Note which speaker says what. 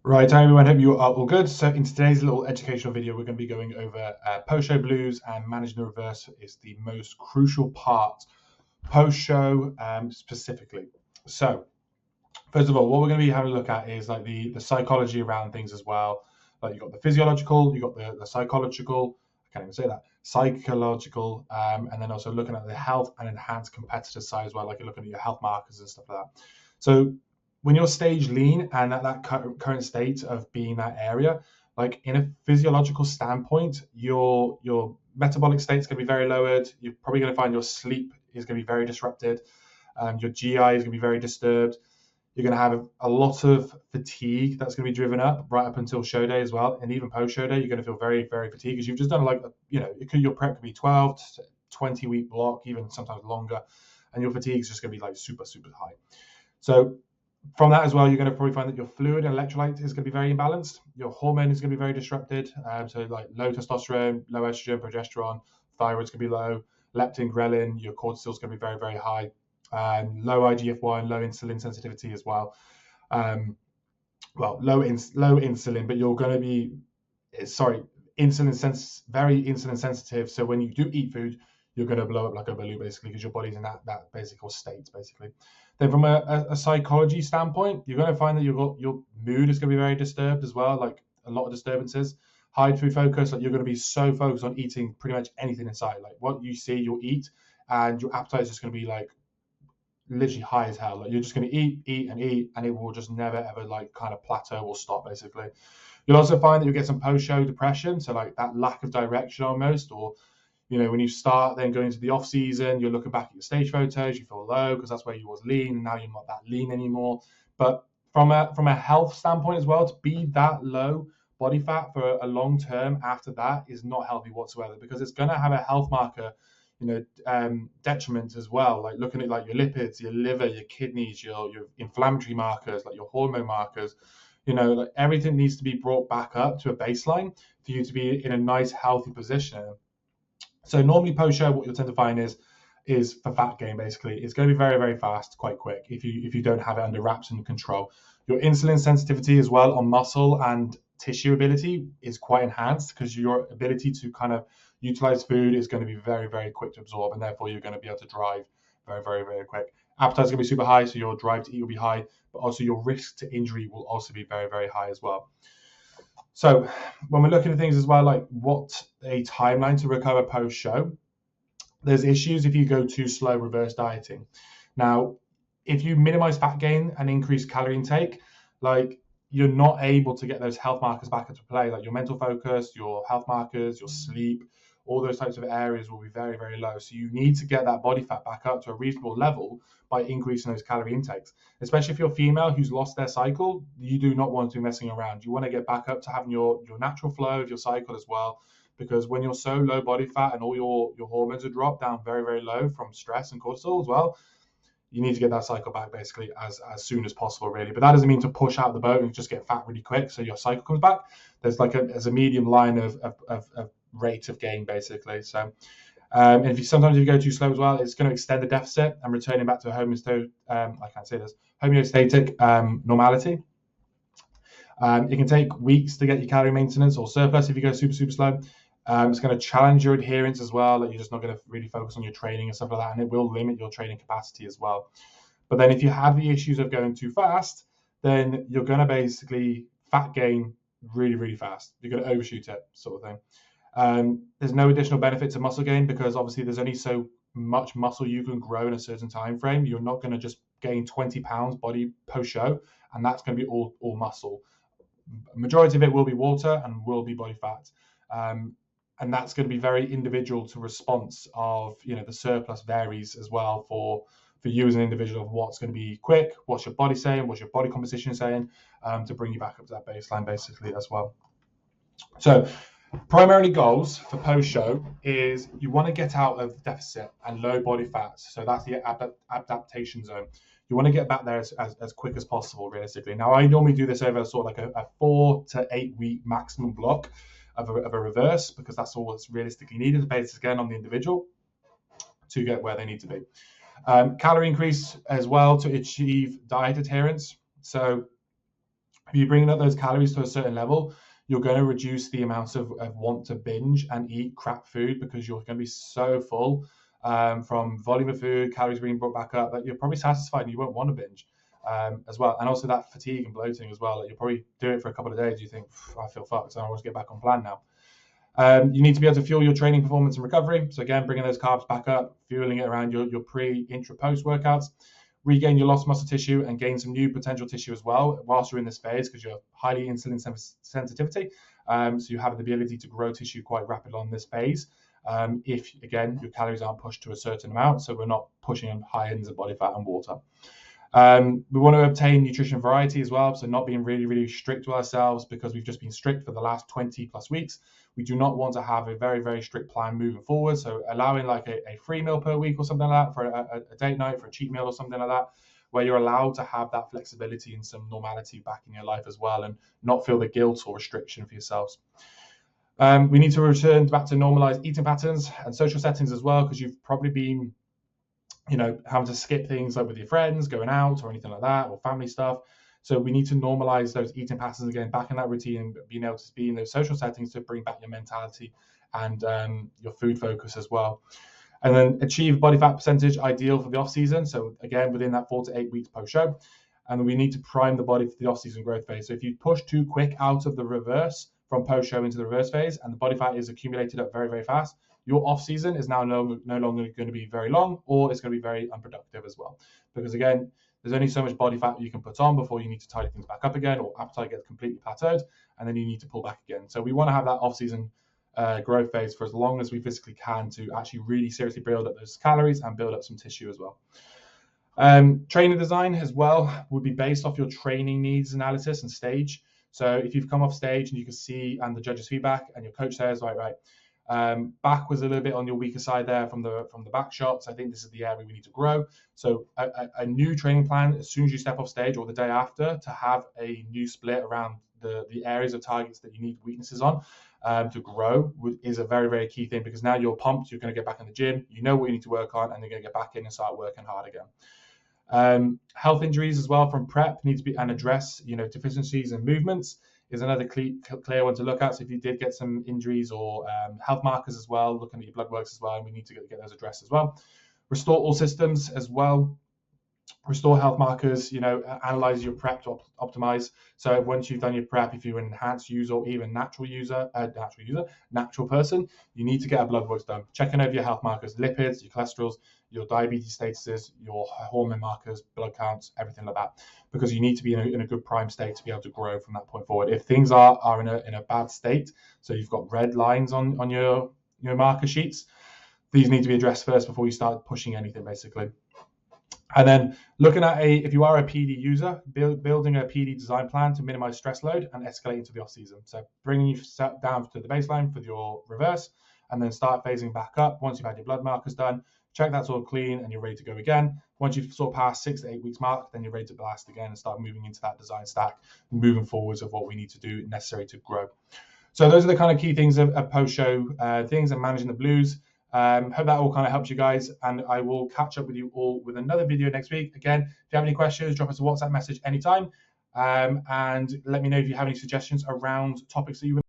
Speaker 1: Right, hi everyone, hope you are all good. So in today's little educational video, we're going to be going over post-show blues, and managing the reverse is the most crucial part post-show specifically. So first of all, what we're going to be having a look at is like the psychology around things as well. Like you've got the physiological, you've got the psychological, I can't even say that, psychological, and then also looking at the health and enhanced competitor side as well, like you're looking at your health markers and stuff like that. So when you're stage lean and at that current state of being that area, like in a physiological standpoint, your metabolic state is going to be very lowered. You're probably going to find your sleep is going to be very disrupted. Your GI is going to be very disturbed. You're going to have a lot of fatigue that's going to be driven up right up until show day as well. And even post show day, you're going to feel very, very fatigued because you've just done your prep could be 12 to 20 week block, even sometimes longer. And your fatigue is just going to be like super, super high. So from that as well, you're going to probably find that your fluid and electrolyte is going to be very imbalanced. Your hormone is going to be very disrupted. So like low testosterone, low estrogen, progesterone, thyroid's going to be low, leptin, ghrelin, your cortisol is going to be very, very high. Low IGF-1, low insulin sensitivity as well. Low insulin, but you're going to be, very insulin sensitive. So when you do eat food, you're going to blow up like a balloon basically because your body's in that basic state basically. Then from a psychology standpoint, you're going to find that your mood is going to be very disturbed as well, like a lot of disturbances. High food focus, like you're going to be so focused on eating pretty much anything in sight. Like what you see, you'll eat, and your appetite is just going to be like literally high as hell. Like you're just going to eat, and it will just never ever like kind of plateau or stop basically. You'll also find that you'll get some post-show depression, so like that lack of direction almost, or when you start then going into the off season, you're looking back at your stage photos, you feel low because that's where you was lean, and now you're not that lean anymore. But from a health standpoint as well, to be that low body fat for a long term after that is not healthy whatsoever, because it's going to have a health marker detriment as well, like looking at like your lipids, your liver, your kidneys, your inflammatory markers, like your hormone markers. Like everything needs to be brought back up to a baseline for you to be in a nice healthy position. So normally post show, what you'll tend to find is for fat gain basically, it's going to be very, very fast, quite quick if you don't have it under wraps and control. Your insulin sensitivity as well on muscle and tissue ability is quite enhanced because your ability to kind of utilize food is going to be very, very quick to absorb, and therefore you're going to be able to drive very, very, very quick. Appetite is going to be super high, so your drive to eat will be high, but also your risk to injury will also be very, very high as well. So when we're looking at things as well, like what a timeline to recover post-show, there's issues if you go too slow reverse dieting. Now, if you minimize fat gain and increase calorie intake, like you're not able to get those health markers back into play, like your mental focus, your health markers, your sleep, all those types of areas will be very, very low. So you need to get that body fat back up to a reasonable level by increasing those calorie intakes. Especially if you're a female who's lost their cycle, you do not want to be messing around. You want to get back up to having your natural flow of your cycle as well. Because when you're so low body fat and all your hormones are dropped down very, very low from stress and cortisol as well, you need to get that cycle back basically as soon as possible, really. But that doesn't mean to push out the boat and just get fat really quick so your cycle comes back. There's like a medium line of rate of gain basically. So and if you go too slow as well, it's going to extend the deficit and returning back to a homeostatic normality. It can take weeks to get your calorie maintenance or surplus if you go super, super slow. It's going to challenge your adherence as well. Like you're just not going to really focus on your training and stuff like that, and it will limit your training capacity as well. But then if you have the issues of going too fast, then you're going to basically fat gain really, really fast. You're going to overshoot it, sort of thing. There's no additional benefit to muscle gain because obviously there's only so much muscle you can grow in a certain time frame. You're not going to just gain 20 pounds body post show, and that's going to be all muscle. Majority of it will be water and will be body fat. And that's going to be very individual to response of, the surplus varies as well for you as an individual of what's going to be quick, what's your body saying, what's your body composition saying, to bring you back up to that baseline basically as well. So primarily goals for post-show is you want to get out of deficit and low body fat. So that's the adaptation zone. You want to get back there as quick as possible, realistically. Now, I normally do this over sort of like a 4 to 8 week maximum block of a reverse, because that's all that's realistically needed, based again on the individual to get where they need to be. Calorie increase as well to achieve diet adherence. So If you're bringing up those calories to a certain level, you're going to reduce the amount of want to binge and eat crap food, because you're going to be so full from volume of food, calories being brought back up, that you're probably satisfied and you won't want to binge as well. And also that fatigue and bloating as well. Like, you'll probably do it for a couple of days. You think, I feel fucked, so I want to get back on plan now. You need to be able to fuel your training performance and recovery. So again, bringing those carbs back up, fueling it around your pre, intra, post workouts. Regain your lost muscle tissue and gain some new potential tissue as well whilst you're in this phase, because you're highly insulin sensitivity. So you have the ability to grow tissue quite rapidly on this phase. If, again, your calories aren't pushed to a certain amount, so we're not pushing on high ends of body fat and water. We want to obtain nutrition variety as well, so not being really, really strict with ourselves, because we've just been strict for the last 20 plus weeks. We do not want to have a very, very strict plan moving forward. So allowing like a free meal per week or something like that for a date night, for a cheat meal or something like that, where you're allowed to have that flexibility and some normality back in your life as well, and not feel the guilt or restriction for yourselves. We need to return back to normalized eating patterns and social settings as well, because you've probably been, having to skip things like with your friends, going out or anything like that, or family stuff. So we need to normalize those eating patterns again, back in that routine, being able to be in those social settings to bring back your mentality and your food focus as well. And then achieve body fat percentage ideal for the off season. So again, within that 4 to 8 weeks post show. And we need to prime the body for the off season growth phase. So if you push too quick out of the reverse from post show into the reverse phase, and the body fat is accumulated up very, very fast, your off season is now no longer going to be very long, or it's going to be very unproductive as well. Because again, there's only so much body fat you can put on before you need to tidy things back up again, or appetite gets completely plateaued, and then you need to pull back again. So we want to have that off season growth phase for as long as we physically can, to actually really seriously build up those calories and build up some tissue as well. Training design as well would be based off your training needs analysis and stage. So if you've come off stage and you can see, and the judge's feedback, and your coach says, right, back was a little bit on your weaker side there from the back shots, I think this is the area we need to grow. So a new training plan as soon as you step off stage, or the day after, to have a new split around the areas of targets that you need weaknesses on to grow is a very, very key thing, because now you're pumped, you're going to get back in the gym, you know what you need to work on, and you're going to get back in and start working hard again. Health injuries as well from prep need to be, and address deficiencies and movements is another clear one to look at. So if you did get some injuries or health markers as well, looking at your blood works as well, and we need to get those addressed as well. Restore all systems as well. Restore health markers, analyze your prep to optimize. So once you've done your prep, if you're an enhanced user or even natural person, you need to get a blood works done. Checking over your health markers, lipids, your cholesterols, your diabetes statuses, your hormone markers, blood counts, everything like that, because you need to be in a good prime state to be able to grow from that point forward. If things are in a bad state, so you've got red lines on your marker sheets, these need to be addressed first before you start pushing anything, basically. And then looking at if you are a PD user, building a PD design plan to minimize stress load and escalate into the off season. So bringing you down to the baseline for your reverse, and then start phasing back up once you've had your blood markers done. Check that's all clean and you're ready to go again. Once you've sort of passed 6 to 8 weeks mark, then you're ready to blast again and start moving into that design stack, moving forwards of what we need to do necessary to grow. So those are the kind of key things of post-show things and managing the blues. Hope that all kind of helps you guys, and I will catch up with you all with another video next week. Again, if you have any questions, drop us a WhatsApp message anytime, and let me know if you have any suggestions around topics that you